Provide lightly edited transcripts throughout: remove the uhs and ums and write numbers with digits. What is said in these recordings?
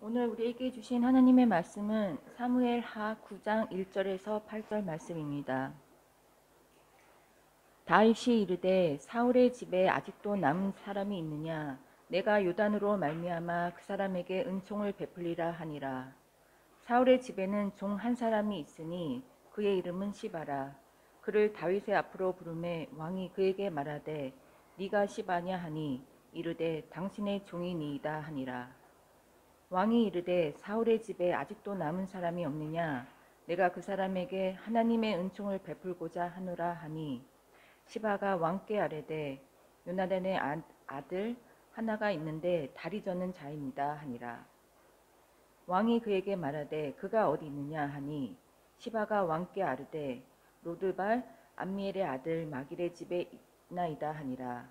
오늘 우리에게 주신 하나님의 말씀은 사무엘 하 9장 1절에서 8절 말씀입니다. 다윗이 이르되 사울의 집에 아직도 남은 사람이 있느냐? 내가 요단으로 말미암아 그 사람에게 은총을 베풀리라 하니라. 사울의 집에는 종 한 사람이 있으니 그의 이름은 시바라. 그를 다윗의 앞으로 부르매 왕이 그에게 말하되 네가 시바냐 하니 이르되 당신의 종이니이다 하니라. 왕이 이르되 사울의 집에 아직도 남은 사람이 없느냐? 내가 그 사람에게 하나님의 은총을 베풀고자 하노라 하니 시바가 왕께 아뢰되 요나단의 아들 하나가 있는데 다리 저는 자입니다 하니라. 왕이 그에게 말하되 그가 어디 있느냐 하니 시바가 왕께 아뢰되 로드발 암미엘의 아들 마길의 집에 있나이다 하니라.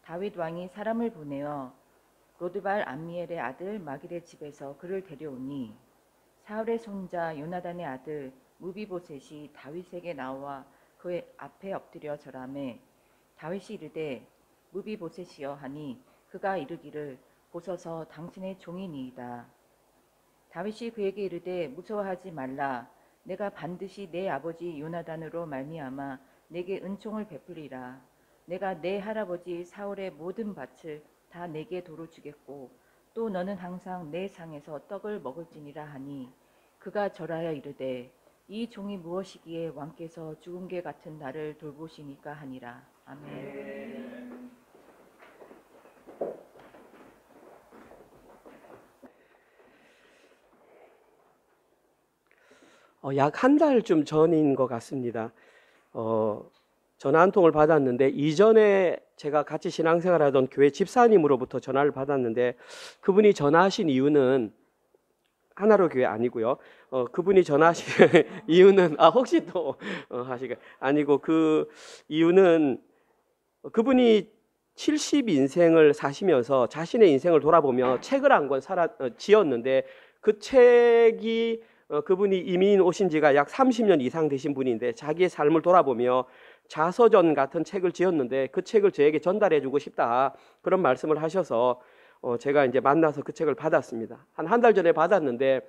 다윗 왕이 사람을 보내어 로드발 암미엘의 아들 마길의 집에서 그를 데려오니 사울의 손자 요나단의 아들 무비보셋이 다윗에게 나와 그의 앞에 엎드려 절하매 다윗이 이르되 무비보셋이여 하니 그가 이르기를 보소서 당신의 종이니이다. 다윗이 그에게 이르되 무서워하지 말라. 내가 반드시 내 아버지 요나단으로 말미암아 내게 은총을 베풀리라. 내가 내 할아버지 사울의 모든 밭을 다 내게 도로 주겠고 또 너는 항상 내 상에서 떡을 먹을지니라 하니 그가 절하여 이르되 이 종이 무엇이기에 왕께서 죽은 개 같은 나를 돌보시니까 하니라. 아멘. 약 한 달쯤 전인 것 같습니다. 전화 한 통을 받았는데 이전에 제가 같이 신앙생활하던 교회 집사님으로부터 전화를 받았는데 그분이 전화하신 이유는 하나로 교회 아니고요. 그분이 전화하신 이유는 혹시 또 하시가 아니고 그 이유는 그분이 70인생을 사시면서 자신의 인생을 돌아보며 책을 한 권 지었는데 그 책이 그분이 이민 오신 지가 약 30년 이상 되신 분인데 자기의 삶을 돌아보며 자서전 같은 책을 지었는데 그 책을 저에게 전달해 주고 싶다 그런 말씀을 하셔서 제가 이제 만나서 그 책을 받았습니다. 한 달 전에 받았는데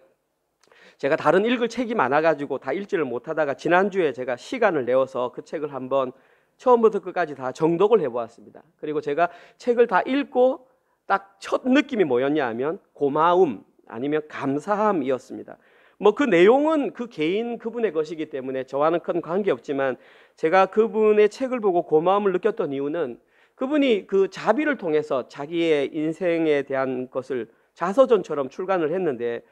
제가 다른 읽을 책이 많아가지고 다 읽지를 못하다가 지난주에 제가 시간을 내어서 그 책을 한번 처음부터 끝까지 다 정독을 해보았습니다. 그리고 제가 책을 다 읽고 딱 첫 느낌이 뭐였냐 하면 고마움 아니면 감사함이었습니다. 뭐 그 내용은 그 개인 그분의 것이기 때문에 저와는 큰 관계없지만 제가 그분의 책을 보고 고마움을 느꼈던 이유는 그분이 그 자비를 통해서 자기의 인생에 대한 것을 자서전처럼 출간을 했는데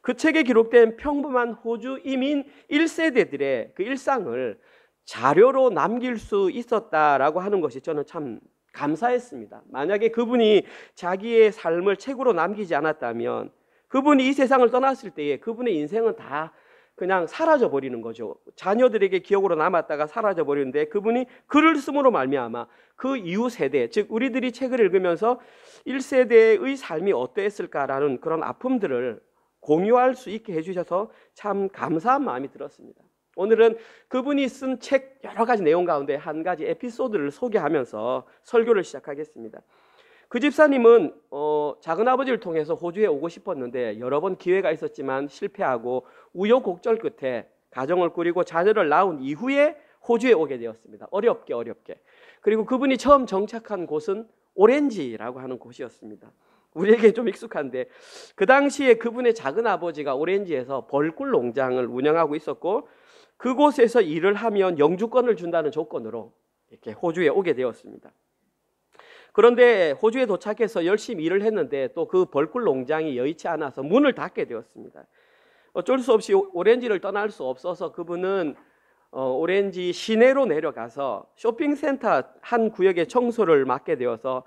그 책에 기록된 평범한 호주 이민 1세대들의 그 일상을 자료로 남길 수 있었다라고 하는 것이 저는 참 감사했습니다. 만약에 그분이 자기의 삶을 책으로 남기지 않았다면 그분이 이 세상을 떠났을 때에 그분의 인생은 다 그냥 사라져 버리는 거죠. 자녀들에게 기억으로 남았다가 사라져 버리는데 그분이 글을 쓰므로 말미암아 그 이후 세대, 즉 우리들이 책을 읽으면서 1세대의 삶이 어땠을까라는 그런 아픔들을 공유할 수 있게 해주셔서 참 감사한 마음이 들었습니다. 오늘은 그분이 쓴 책 여러 가지 내용 가운데 한 가지 에피소드를 소개하면서 설교를 시작하겠습니다. 그 집사님은 작은아버지를 통해서 호주에 오고 싶었는데 여러 번 기회가 있었지만 실패하고 우여곡절 끝에 가정을 꾸리고 자녀를 낳은 이후에 호주에 오게 되었습니다. 어렵게. 그리고 그분이 처음 정착한 곳은 오렌지라고 하는 곳이었습니다. 우리에게 좀 익숙한데 그 당시에 그분의 작은아버지가 오렌지에서 벌꿀 농장을 운영하고 있었고 그곳에서 일을 하면 영주권을 준다는 조건으로 이렇게 호주에 오게 되었습니다. 그런데 호주에 도착해서 열심히 일을 했는데 또 그 벌꿀 농장이 여의치 않아서 문을 닫게 되었습니다. 어쩔 수 없이 오렌지를 떠날 수 없어서 그분은 오렌지 시내로 내려가서 쇼핑센터 한 구역의 청소를 맡게 되어서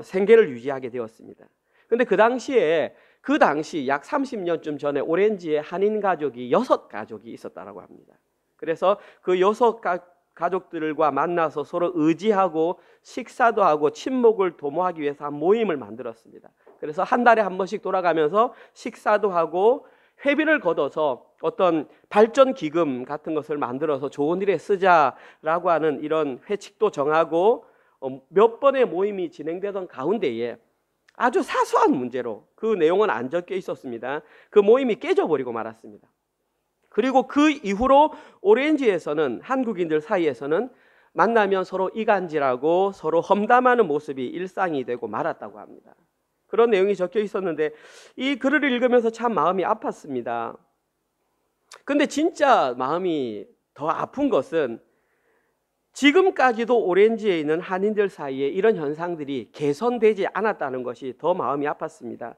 생계를 유지하게 되었습니다. 근데 그 당시 약 30년쯤 전에 오렌지에 한인 가족이 6가족이 있었다고 합니다. 그래서 그 6가족들과 만나서 서로 의지하고 식사도 하고 친목을 도모하기 위해서 한 모임을 만들었습니다. 그래서 한 달에 한 번씩 돌아가면서 식사도 하고 회비를 걷어서 어떤 발전 기금 같은 것을 만들어서 좋은 일에 쓰자라고 하는 이런 회칙도 정하고 몇 번의 모임이 진행되던 가운데에 아주 사소한 문제로 그 내용은 안 적혀 있었습니다. 그 모임이 깨져버리고 말았습니다. 그리고 그 이후로 오렌지에서는 한국인들 사이에서는 만나면 서로 이간질하고 서로 험담하는 모습이 일상이 되고 말았다고 합니다. 그런 내용이 적혀 있었는데 이 글을 읽으면서 참 마음이 아팠습니다. 근데 진짜 마음이 더 아픈 것은 지금까지도 오렌지에 있는 한인들 사이에 이런 현상들이 개선되지 않았다는 것이 더 마음이 아팠습니다.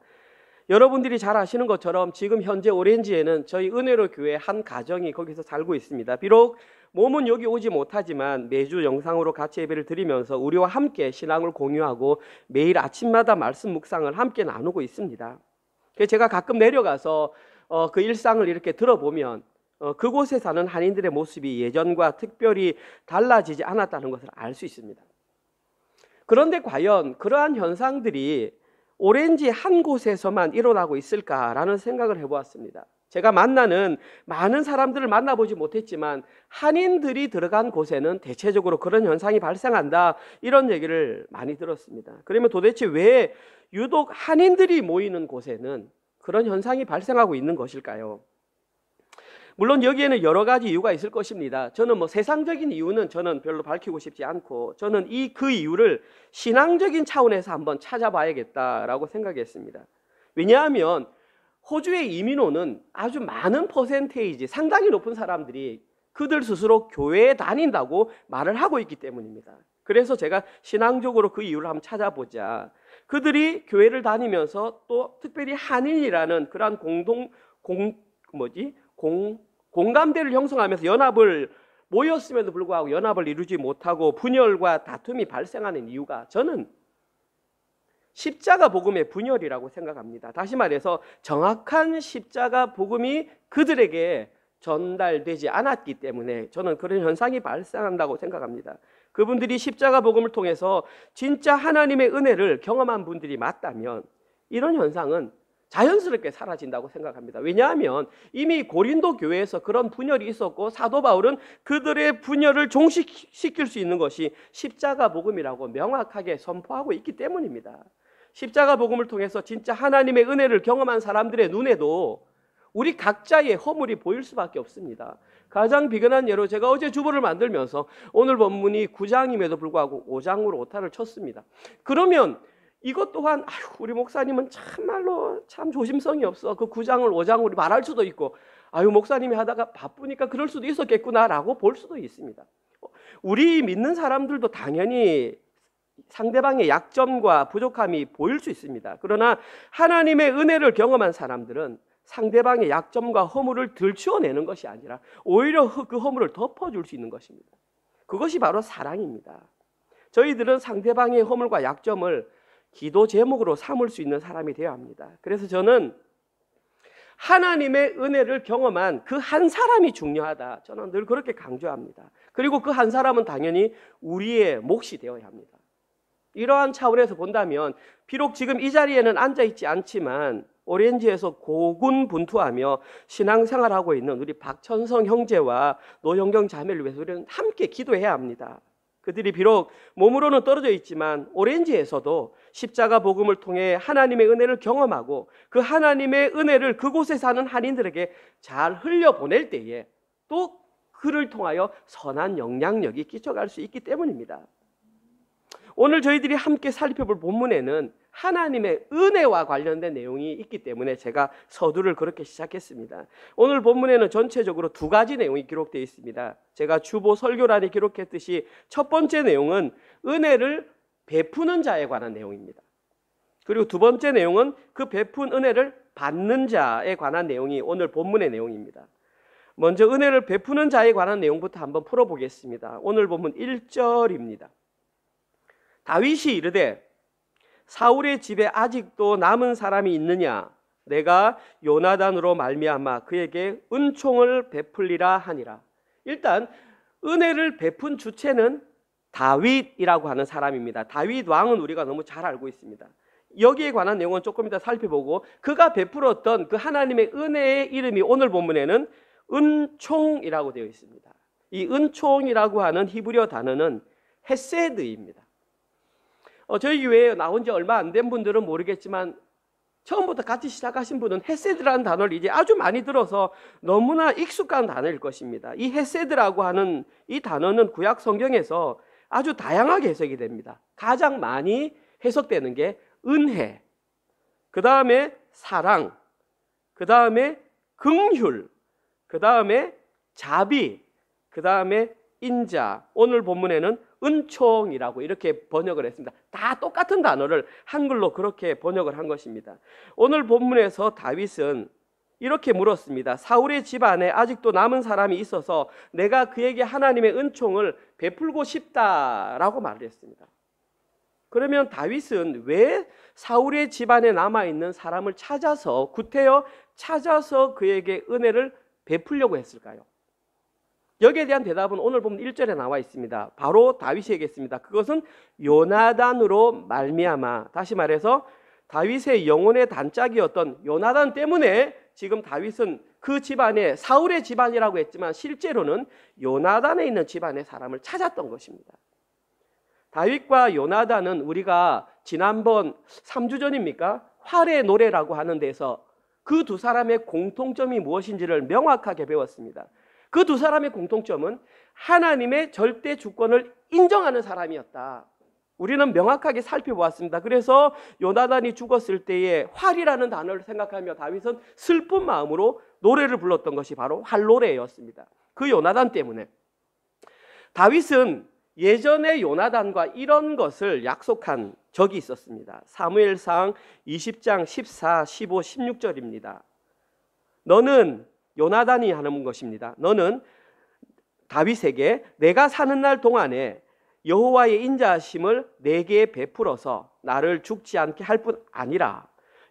여러분들이 잘 아시는 것처럼 지금 현재 오렌지에는 저희 은혜로 교회 한 가정이 거기서 살고 있습니다. 비록 몸은 여기 오지 못하지만 매주 영상으로 같이 예배를 드리면서 우리와 함께 신앙을 공유하고 매일 아침마다 말씀 묵상을 함께 나누고 있습니다. 그래서 제가 가끔 내려가서 그 일상을 이렇게 들어보면 그곳에 사는 한인들의 모습이 예전과 특별히 달라지지 않았다는 것을 알 수 있습니다. 그런데 과연 그러한 현상들이 오렌지 한 곳에서만 일어나고 있을까라는 생각을 해보았습니다. 제가 만나는 많은 사람들을 만나보지 못했지만 한인들이 들어간 곳에는 대체적으로 그런 현상이 발생한다, 이런 얘기를 많이 들었습니다. 그러면 도대체 왜 유독 한인들이 모이는 곳에는 그런 현상이 발생하고 있는 것일까요? 물론 여기에는 여러 가지 이유가 있을 것입니다. 저는 세상적인 이유는 저는 별로 밝히고 싶지 않고, 저는 그 이유를 신앙적인 차원에서 한번 찾아봐야겠다라고 생각했습니다. 왜냐하면 호주의 이민호는 아주 많은 퍼센테이지, 상당히 높은 사람들이 그들 스스로 교회에 다닌다고 말을 하고 있기 때문입니다. 그래서 제가 신앙적으로 그 이유를 한번 찾아보자. 그들이 교회를 다니면서 또 특별히 한인이라는 그러한 공감대를 형성하면서 연합을 모였음에도 불구하고 연합을 이루지 못하고 분열과 다툼이 발생하는 이유가 저는 십자가 복음의 분열이라고 생각합니다. 다시 말해서 정확한 십자가 복음이 그들에게 전달되지 않았기 때문에 저는 그런 현상이 발생한다고 생각합니다. 그분들이 십자가 복음을 통해서 진짜 하나님의 은혜를 경험한 분들이 맞다면 이런 현상은 자연스럽게 사라진다고 생각합니다. 왜냐하면 이미 고린도 교회에서 그런 분열이 있었고 사도 바울은 그들의 분열을 종식시킬 수 있는 것이 십자가 복음이라고 명확하게 선포하고 있기 때문입니다. 십자가 복음을 통해서 진짜 하나님의 은혜를 경험한 사람들의 눈에도 우리 각자의 허물이 보일 수밖에 없습니다. 가장 비근한 예로 제가 어제 주보를 만들면서 오늘 본문이 9장임에도 불구하고 5장으로 오타를 쳤습니다. 그러면 이것 또한 우리 목사님은 참말로 참 조심성이 없어. 그 9장을 5장으로 말할 수도 있고 목사님이 하다가 바쁘니까 그럴 수도 있었겠구나라고 볼 수도 있습니다. 우리 믿는 사람들도 당연히 상대방의 약점과 부족함이 보일 수 있습니다. 그러나 하나님의 은혜를 경험한 사람들은 상대방의 약점과 허물을 들추어내는 것이 아니라 오히려 그 허물을 덮어줄 수 있는 것입니다. 그것이 바로 사랑입니다. 저희들은 상대방의 허물과 약점을 기도 제목으로 삼을 수 있는 사람이 되어야 합니다. 그래서 저는 하나님의 은혜를 경험한 그 한 사람이 중요하다. 저는 늘 그렇게 강조합니다. 그리고 그 한 사람은 당연히 우리의 몫이 되어야 합니다. 이러한 차원에서 본다면 비록 지금 이 자리에는 앉아있지 않지만 오렌지에서 고군분투하며 신앙생활하고 있는 우리 박천성 형제와 노영경 자매를 위해서 우리는 함께 기도해야 합니다. 그들이 비록 몸으로는 떨어져 있지만 오렌지에서도 십자가 복음을 통해 하나님의 은혜를 경험하고 그 하나님의 은혜를 그곳에 사는 한인들에게 잘 흘려보낼 때에 또 그를 통하여 선한 영향력이 끼쳐갈 수 있기 때문입니다. 오늘 저희들이 함께 살펴볼 본문에는 하나님의 은혜와 관련된 내용이 있기 때문에 제가 서두를 그렇게 시작했습니다. 오늘 본문에는 전체적으로 두 가지 내용이 기록되어 있습니다. 제가 주보 설교란에 기록했듯이 첫 번째 내용은 은혜를 베푸는 자에 관한 내용입니다. 그리고 두 번째 내용은 그 베푼 은혜를 받는 자에 관한 내용이 오늘 본문의 내용입니다. 먼저 은혜를 베푸는 자에 관한 내용부터 한번 풀어보겠습니다. 오늘 본문 1절입니다. 다윗이 이르되 사울의 집에 아직도 남은 사람이 있느냐? 내가 요나단으로 말미암아 그에게 은총을 베풀리라 하니라. 일단 은혜를 베푼 주체는 다윗이라고 하는 사람입니다. 다윗 왕은 우리가 너무 잘 알고 있습니다. 여기에 관한 내용은 조금 이따 살펴보고 그가 베풀었던 그 하나님의 은혜의 이름이 오늘 본문에는 은총이라고 되어 있습니다. 이 은총이라고 하는 히브리어 단어는 헤세드입니다. 저희 교회에 나온 지 얼마 안 된 분들은 모르겠지만 처음부터 같이 시작하신 분은 헤세드라는 단어를 이제 아주 많이 들어서 너무나 익숙한 단어일 것입니다. 이 헤세드라고 하는 이 단어는 구약 성경에서 아주 다양하게 해석이 됩니다. 가장 많이 해석되는 게 은혜, 그 다음에 사랑, 그 다음에 긍휼, 그 다음에 자비, 그 다음에 인자, 오늘 본문에는 은총이라고 이렇게 번역을 했습니다. 다 똑같은 단어를 한글로 그렇게 번역을 한 것입니다. 오늘 본문에서 다윗은 이렇게 물었습니다. 사울의 집안에 아직도 남은 사람이 있어서 내가 그에게 하나님의 은총을 베풀고 싶다라고 말을 했습니다. 그러면 다윗은 왜 사울의 집안에 남아있는 사람을 찾아서 구태여 찾아서 그에게 은혜를 베풀려고 했을까요? 여기에 대한 대답은 오늘 보면 1절에 나와 있습니다. 바로 다윗이 얘기했습니다. 그것은 요나단으로 말미암아, 다시 말해서 다윗의 영혼의 단짝이었던 요나단 때문에 지금 다윗은 그 집안에 사울의 집안이라고 했지만 실제로는 요나단에 있는 집안의 사람을 찾았던 것입니다. 다윗과 요나단은 우리가 지난번 3주 전입니까? 활의 노래라고 하는 데서 그 두 사람의 공통점이 무엇인지를 명확하게 배웠습니다. 그 두 사람의 공통점은 하나님의 절대 주권을 인정하는 사람이었다. 우리는 명확하게 살펴보았습니다. 그래서 요나단이 죽었을 때에 활이라는 단어를 생각하며 다윗은 슬픈 마음으로 노래를 불렀던 것이 바로 활노래였습니다. 그 요나단 때문에. 다윗은 예전에 요나단과 이런 것을 약속한 적이 있었습니다. 사무엘상 20장 14, 15, 16절입니다. 너는 요나단이 하는 것입니다. 너는 다윗에게 내가 사는 날 동안에 여호와의 인자하심을 내게 베풀어서 나를 죽지 않게 할 뿐 아니라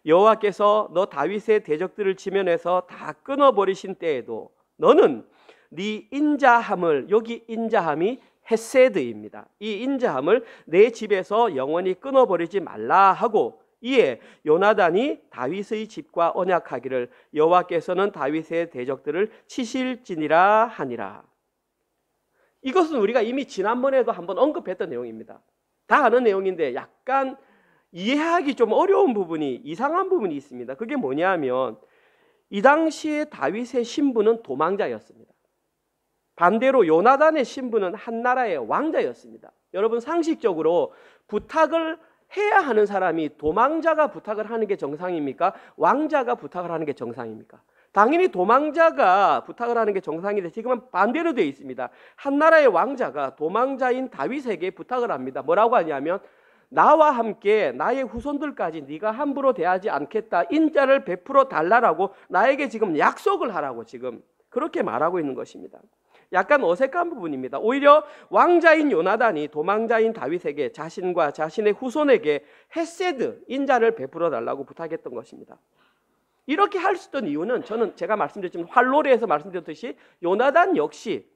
여호와께서 너 다윗의 대적들을 지면에서 다 끊어버리신 때에도 너는 네 인자함을, 여기 인자함이 헤세드입니다. 이 인자함을 내 집에서 영원히 끊어버리지 말라 하고, 이에 요나단이 다윗의 집과 언약하기를 여호와께서는 다윗의 대적들을 치실지니라 하니라. 이것은 우리가 이미 지난번에도 한번 언급했던 내용입니다. 다 아는 내용인데 약간 이해하기 좀 어려운 부분이, 이상한 부분이 있습니다. 그게 뭐냐면 이 당시에 다윗의 신부는 도망자였습니다. 반대로 요나단의 신부는 한 나라의 왕자였습니다. 여러분, 상식적으로 부탁을 해야 하는 사람이 도망자가 부탁을 하는 게 정상입니까? 왕자가 부탁을 하는 게 정상입니까? 당연히 도망자가 부탁을 하는 게 정상인데 지금은 반대로 되어 있습니다. 한 나라의 왕자가 도망자인 다윗에게 부탁을 합니다. 뭐라고 하냐면 나와 함께 나의 후손들까지 네가 함부로 대하지 않겠다, 인자를 베풀어 달라라고 나에게 지금 약속을 하라고 지금 그렇게 말하고 있는 것입니다. 약간 어색한 부분입니다. 오히려 왕자인 요나단이 도망자인 다윗에게 자신과 자신의 후손에게 헤세드, 인자를 베풀어 달라고 부탁했던 것입니다. 이렇게 할 수 있던 이유는 저는 제가 말씀드렸지만 활노래에서 말씀드렸듯이 요나단 역시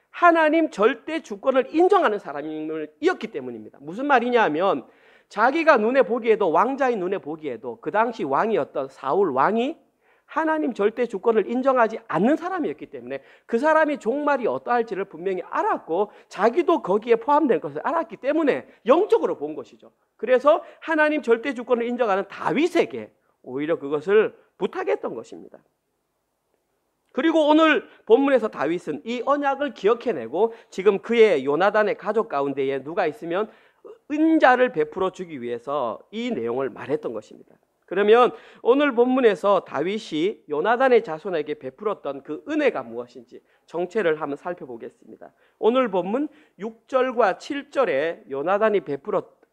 하나님 절대 주권을 인정하는 사람이었기 때문입니다. 무슨 말이냐면 자기가 눈에 보기에도, 왕자인 눈에 보기에도 그 당시 왕이었던 사울 왕이 하나님 절대 주권을 인정하지 않는 사람이었기 때문에 그 사람이 종말이 어떠할지를 분명히 알았고 자기도 거기에 포함된 것을 알았기 때문에 영적으로 본 것이죠. 그래서 하나님 절대 주권을 인정하는 다윗에게 오히려 그것을 부탁했던 것입니다. 그리고 오늘 본문에서 다윗은 이 언약을 기억해내고 지금 그의 요나단의 가족 가운데에 누가 있으면 은자를 베풀어 주기 위해서 이 내용을 말했던 것입니다. 그러면 오늘 본문에서 다윗이 요나단의 자손에게 베풀었던 그 은혜가 무엇인지 정체를 한번 살펴보겠습니다. 오늘 본문 6절과 7절에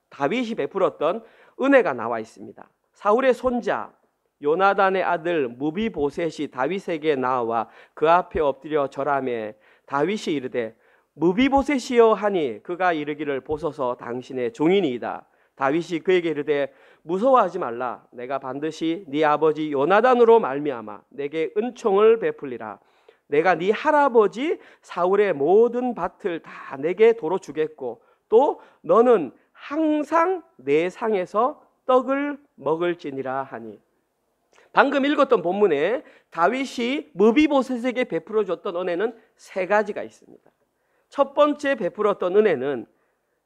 다윗이 베풀었던 은혜가 나와 있습니다. 사울의 손자 요나단의 아들 무비보셋이 다윗에게 나와 그 앞에 엎드려 절하매 다윗이 이르되 무비보셋이여 하니 그가 이르기를 보소서 당신의 종이니이다. 다윗이 그에게 이르되 무서워하지 말라. 내가 반드시 네 아버지 요나단으로 말미암아 내게 은총을 베풀리라. 내가 네 할아버지 사울의 모든 밭을 다 내게 도로 주겠고 또 너는 항상 내 상에서 떡을 먹을지니라 하니. 방금 읽었던 본문에 다윗이 무비보셋에게 베풀어 줬던 은혜는 세 가지가 있습니다. 첫 번째 베풀었던 은혜는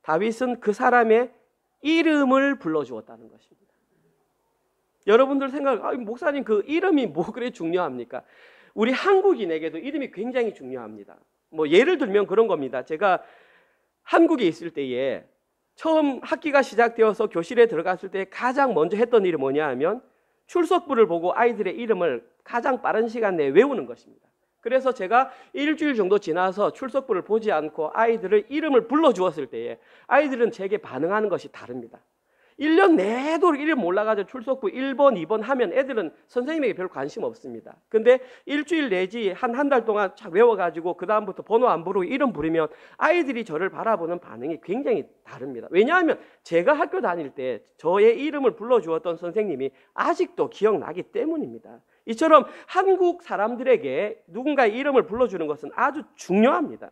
다윗은 그 사람의 이름을 불러주었다는 것입니다. 여러분들 생각, 목사님 그 이름이 뭐 그래 중요합니까? 우리 한국인에게도 이름이 굉장히 중요합니다. 뭐 예를 들면 그런 겁니다. 제가 한국에 있을 때에 처음 학기가 시작되어서 교실에 들어갔을 때 가장 먼저 했던 일이 뭐냐 하면 출석부를 보고 아이들의 이름을 가장 빠른 시간 내에 외우는 것입니다. 그래서 제가 일주일 정도 지나서 출석부를 보지 않고 아이들의 이름을 불러주었을 때에 아이들은 제게 반응하는 것이 다릅니다. 1년 내도록 이름 몰라가지고 출석부 1번, 2번 하면 애들은 선생님에게 별 관심 없습니다. 근데 일주일 내지 한 달 동안 착 외워가지고 그 다음부터 번호 안 부르고 이름 부르면 아이들이 저를 바라보는 반응이 굉장히 다릅니다. 왜냐하면 제가 학교 다닐 때 저의 이름을 불러주었던 선생님이 아직도 기억나기 때문입니다. 이처럼 한국 사람들에게 누군가의 이름을 불러주는 것은 아주 중요합니다.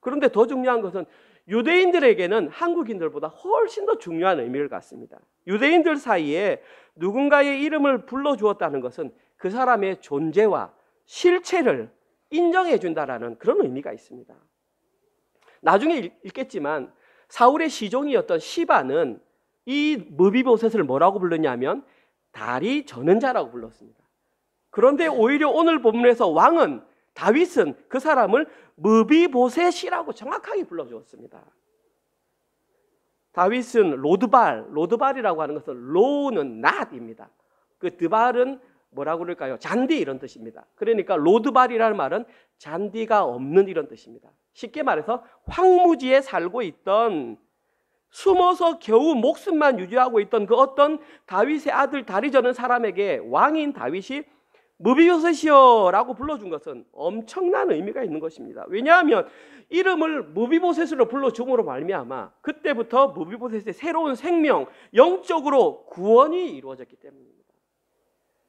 그런데 더 중요한 것은 유대인들에게는 한국인들보다 훨씬 더 중요한 의미를 갖습니다. 유대인들 사이에 누군가의 이름을 불러주었다는 것은 그 사람의 존재와 실체를 인정해 준다라는 그런 의미가 있습니다. 나중에 읽겠지만 사울의 시종이었던 시바는 이 무비보셋을 뭐라고 불렀냐면 다리 저는 자라고 불렀습니다. 그런데 오히려 오늘 본문에서 왕은 다윗은 그 사람을 무비보셋이라고 정확하게 불러주었습니다. 다윗은 로드발이라고 하는 것은 로는 낫입니다. 그 드발은 뭐라고 그럴까요? 잔디 이런 뜻입니다. 그러니까 로드발이라는 말은 잔디가 없는 이런 뜻입니다. 쉽게 말해서 황무지에 살고 있던 숨어서 겨우 목숨만 유지하고 있던 그 어떤 다윗의 아들 다리 저는 사람에게 왕인 다윗이 무비보셋이여라고 불러준 것은 엄청난 의미가 있는 것입니다. 왜냐하면 이름을 무비보셋으로 불러줌으로 말미암아 그때부터 무비보셋의 새로운 생명, 영적으로 구원이 이루어졌기 때문입니다.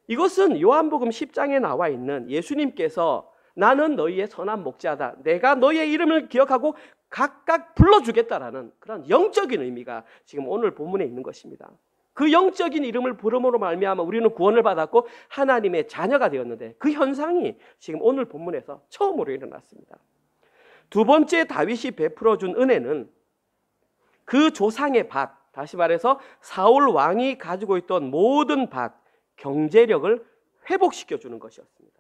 이것은 요한복음 10장에 나와 있는 예수님께서 나는 너희의 선한 목자다, 내가 너희의 이름을 기억하고 각각 불러주겠다라는 그런 영적인 의미가 지금 오늘 본문에 있는 것입니다. 그 영적인 이름을 부름으로 말미암아 우리는 구원을 받았고 하나님의 자녀가 되었는데 그 현상이 지금 오늘 본문에서 처음으로 일어났습니다. 두 번째 다윗이 베풀어 준 은혜는 그 조상의 밭, 다시 말해서 사울 왕이 가지고 있던 모든 밭, 경제력을 회복시켜 주는 것이었습니다.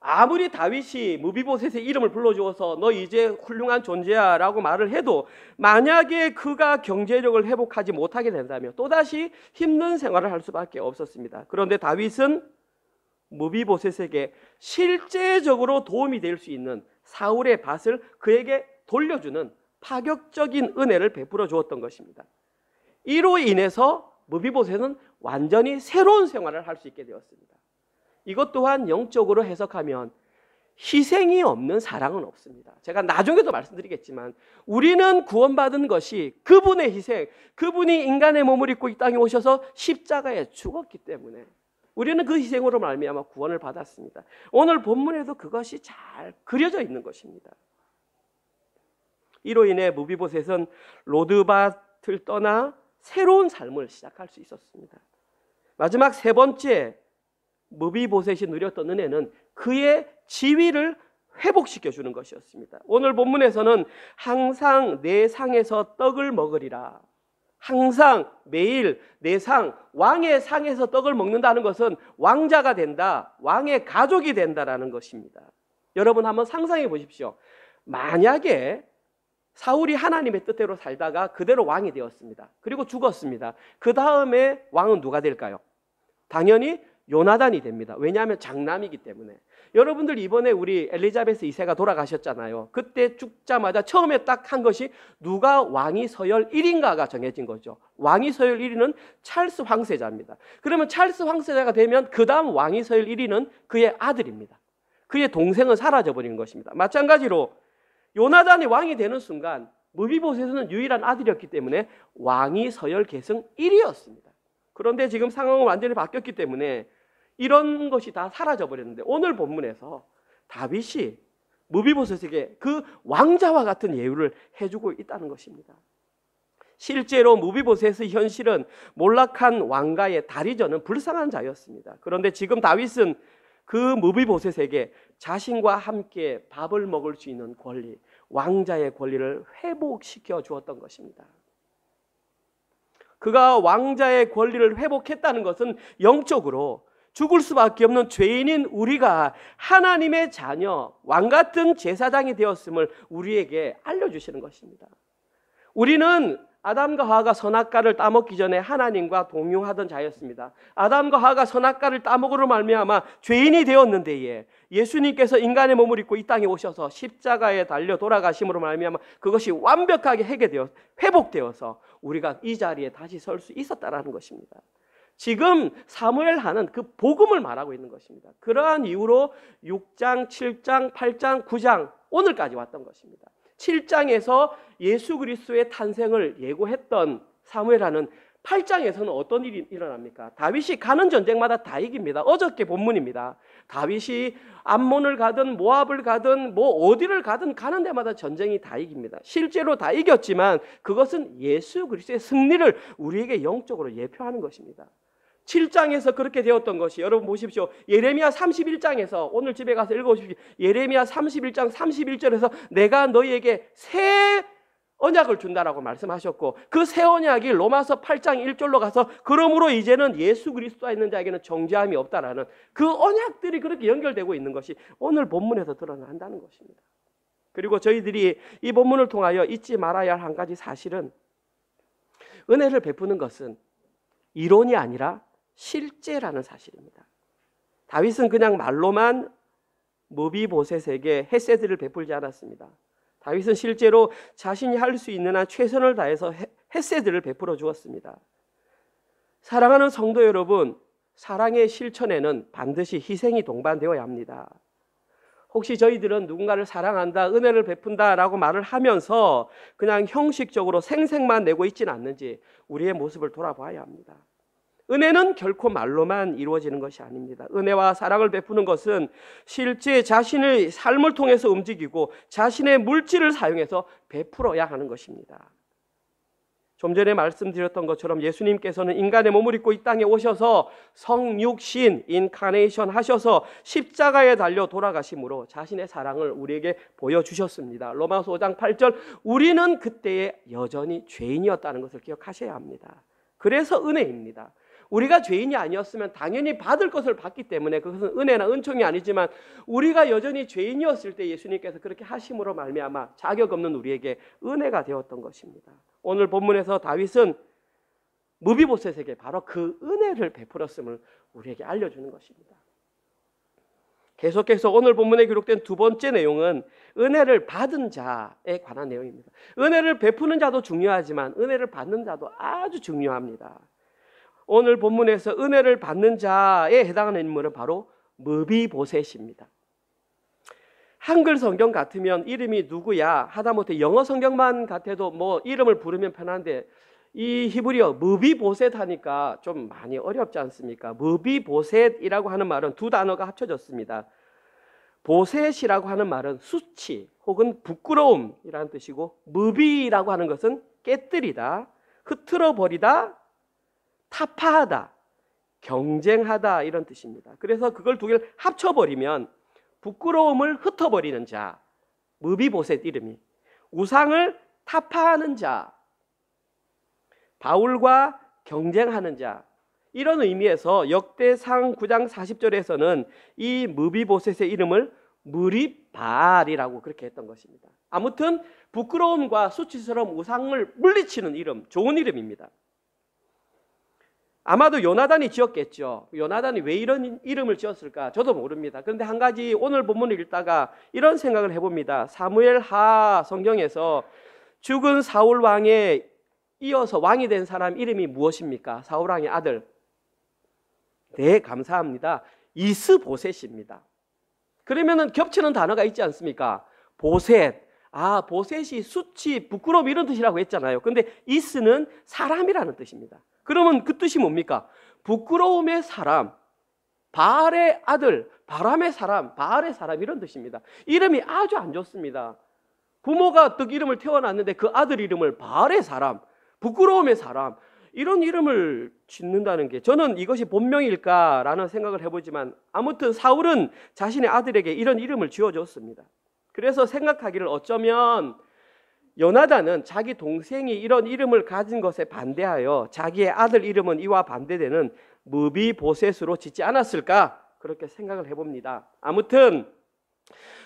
아무리 다윗이 무비보셋의 이름을 불러주어서 너 이제 훌륭한 존재야 라고 말을 해도 만약에 그가 경제력을 회복하지 못하게 된다면 또다시 힘든 생활을 할 수밖에 없었습니다. 그런데 다윗은 무비보셋에게 실제적으로 도움이 될 수 있는 사울의 밭을 그에게 돌려주는 파격적인 은혜를 베풀어 주었던 것입니다. 이로 인해서 무비보셋은 완전히 새로운 생활을 할 수 있게 되었습니다. 이것 또한 영적으로 해석하면 희생이 없는 사랑은 없습니다. 제가 나중에도 말씀드리겠지만 우리는 구원받은 것이 그분의 희생, 그분이 인간의 몸을 입고 이 땅에 오셔서 십자가에 죽었기 때문에 우리는 그 희생으로 말미암아 구원을 받았습니다. 오늘 본문에도 그것이 잘 그려져 있는 것입니다. 이로 인해 무비보셋은 로드밭을 떠나 새로운 삶을 시작할 수 있었습니다. 마지막 세 번째 무비보셋이 누렸던 은혜는 그의 지위를 회복시켜 주는 것이었습니다. 오늘 본문에서는 항상 내 상에서 떡을 먹으리라. 항상 매일 내 상, 왕의 상에서 떡을 먹는다는 것은 왕자가 된다, 왕의 가족이 된다라는 것입니다. 여러분 한번 상상해 보십시오. 만약에 사울이 하나님의 뜻대로 살다가 그대로 왕이 되었습니다. 그리고 죽었습니다. 그 다음에 왕은 누가 될까요? 당연히 요나단이 됩니다. 왜냐하면 장남이기 때문에. 여러분들 이번에 우리 엘리자베스 2세가 돌아가셨잖아요. 그때 죽자마자 처음에 딱 한 것이 누가 왕이 서열 1인가가 정해진 거죠. 왕이 서열 1위는 찰스 황세자입니다. 그러면 찰스 황세자가 되면 그 다음 왕이 서열 1위는 그의 아들입니다. 그의 동생은 사라져버리는 것입니다. 마찬가지로 요나단이 왕이 되는 순간 무비보셋은 유일한 아들이었기 때문에 왕이 서열 계승 1위였습니다. 그런데 지금 상황은 완전히 바뀌었기 때문에 이런 것이 다 사라져버렸는데 오늘 본문에서 다윗이 무비보셋에게 그 왕자와 같은 예우를 해주고 있다는 것입니다. 실제로 무비보셋의 현실은 몰락한 왕가의 다리저는 불쌍한 자였습니다. 그런데 지금 다윗은 그 무비보셋에게 자신과 함께 밥을 먹을 수 있는 권리, 왕자의 권리를 회복시켜 주었던 것입니다. 그가 왕자의 권리를 회복했다는 것은 영적으로 죽을 수밖에 없는 죄인인 우리가 하나님의 자녀, 왕같은 제사장이 되었음을 우리에게 알려주시는 것입니다. 우리는 아담과 하와가 선악과를 따먹기 전에 하나님과 동용하던 자였습니다. 아담과 하와가 선악과를 따먹으로 말미암아 죄인이 되었는데 예수님께서 인간의 몸을 입고 이 땅에 오셔서 십자가에 달려 돌아가심으로 말미암아 그것이 완벽하게 회복되어서 우리가 이 자리에 다시 설 수 있었다라는 것입니다. 지금 사무엘하는 그 복음을 말하고 있는 것입니다. 그러한 이유로 6장, 7장, 8장, 9장 오늘까지 왔던 것입니다. 7장에서 예수 그리스도의 탄생을 예고했던 사무엘하는 8장에서는 어떤 일이 일어납니까? 다윗이 가는 전쟁마다 다 이깁니다. 어저께 본문입니다. 다윗이 암몬을 가든 모압을 가든 뭐 어디를 가든 가는 데마다 전쟁이 다 이깁니다. 실제로 다 이겼지만 그것은 예수 그리스도의 승리를 우리에게 영적으로 예표하는 것입니다. 7장에서 그렇게 되었던 것이, 여러분 보십시오. 예레미야 31장에서 오늘 집에 가서 읽어보십시오. 예레미야 31장 31절에서 내가 너희에게 새 언약을 준다라고 말씀하셨고, 그 새 언약이 로마서 8장 1절로 가서 그러므로 이제는 예수 그리스도가 있는 자에게는 정죄함이 없다라는 그 언약들이 그렇게 연결되고 있는 것이 오늘 본문에서 드러난다는 것입니다. 그리고 저희들이 이 본문을 통하여 잊지 말아야 할 한 가지 사실은, 은혜를 베푸는 것은 이론이 아니라 실제라는 사실입니다. 다윗은 그냥 말로만 무비보셋에게 헤세드를 베풀지 않았습니다. 다윗은 실제로 자신이 할 수 있는 한 최선을 다해서 헤세드를 베풀어 주었습니다. 사랑하는 성도 여러분, 사랑의 실천에는 반드시 희생이 동반되어야 합니다. 혹시 저희들은 누군가를 사랑한다, 은혜를 베푼다라고 말을 하면서 그냥 형식적으로 생색만 내고 있지는 않는지 우리의 모습을 돌아봐야 합니다. 은혜는 결코 말로만 이루어지는 것이 아닙니다. 은혜와 사랑을 베푸는 것은 실제 자신의 삶을 통해서 움직이고 자신의 물질을 사용해서 베풀어야 하는 것입니다. 좀 전에 말씀드렸던 것처럼 예수님께서는 인간의 몸을 입고 이 땅에 오셔서 성육신, 인카네이션 하셔서 십자가에 달려 돌아가심으로 자신의 사랑을 우리에게 보여주셨습니다. 로마서 5장 8절, 우리는 그때에 여전히 죄인이었다는 것을 기억하셔야 합니다. 그래서 은혜입니다. 우리가 죄인이 아니었으면 당연히 받을 것을 받기 때문에 그것은 은혜나 은총이 아니지만, 우리가 여전히 죄인이었을 때 예수님께서 그렇게 하심으로 말미암아 자격 없는 우리에게 은혜가 되었던 것입니다. 오늘 본문에서 다윗은 무비보셋에게 바로 그 은혜를 베풀었음을 우리에게 알려주는 것입니다. 계속해서 오늘 본문에 기록된 두 번째 내용은 은혜를 받은 자에 관한 내용입니다. 은혜를 베푸는 자도 중요하지만 은혜를 받는 자도 아주 중요합니다. 오늘 본문에서 은혜를 받는 자에 해당하는 인물은 바로 무비보셋입니다. 한글 성경 같으면 이름이 누구야 하다못해 영어 성경만 같아도 뭐 이름을 부르면 편한데, 이 히브리어 무비보셋 하니까 좀 많이 어렵지 않습니까? 무비보셋이라고 하는 말은 두 단어가 합쳐졌습니다. 보셋이라고 하는 말은 수치 혹은 부끄러움이라는 뜻이고, 무비라고 하는 것은 깨뜨리다, 흐트러 버리다, 타파하다, 경쟁하다 이런 뜻입니다. 그래서 그걸 두 개를 합쳐버리면 부끄러움을 흩어버리는 자, 무비보셋 이름이, 우상을 타파하는 자, 바울과 경쟁하는 자, 이런 의미에서 역대상 9장 40절에서는 이 무비보셋의 이름을 무리발이라고 그렇게 했던 것입니다. 아무튼 부끄러움과 수치스러운 우상을 물리치는 이름, 좋은 이름입니다. 아마도 요나단이 지었겠죠. 요나단이 왜 이런 이름을 지었을까? 저도 모릅니다. 그런데 한 가지 오늘 본문을 읽다가 이런 생각을 해봅니다. 사무엘하 성경에서 죽은 사울 왕에 이어서 왕이 된 사람 이름이 무엇입니까? 사울 왕의 아들. 네, 감사합니다. 이스보셋입니다. 그러면은 겹치는 단어가 있지 않습니까? 보셋. 아, 보셋이 수치, 부끄러움 이런 뜻이라고 했잖아요. 근데 이스는 사람이라는 뜻입니다. 그러면 그 뜻이 뭡니까? 부끄러움의 사람, 바알의 아들, 바람의 사람, 바알의 사람 이런 뜻입니다. 이름이 아주 안 좋습니다. 부모가 어떻게 이름을 태어났는데 그 아들 이름을 바알의 사람, 부끄러움의 사람, 이런 이름을 짓는다는 게 저는 이것이 본명일까라는 생각을 해보지만, 아무튼 사울은 자신의 아들에게 이런 이름을 지어줬습니다. 그래서 생각하기를 어쩌면 요나단은 자기 동생이 이런 이름을 가진 것에 반대하여 자기의 아들 이름은 이와 반대되는 무비보셋으로 짓지 않았을까? 그렇게 생각을 해봅니다. 아무튼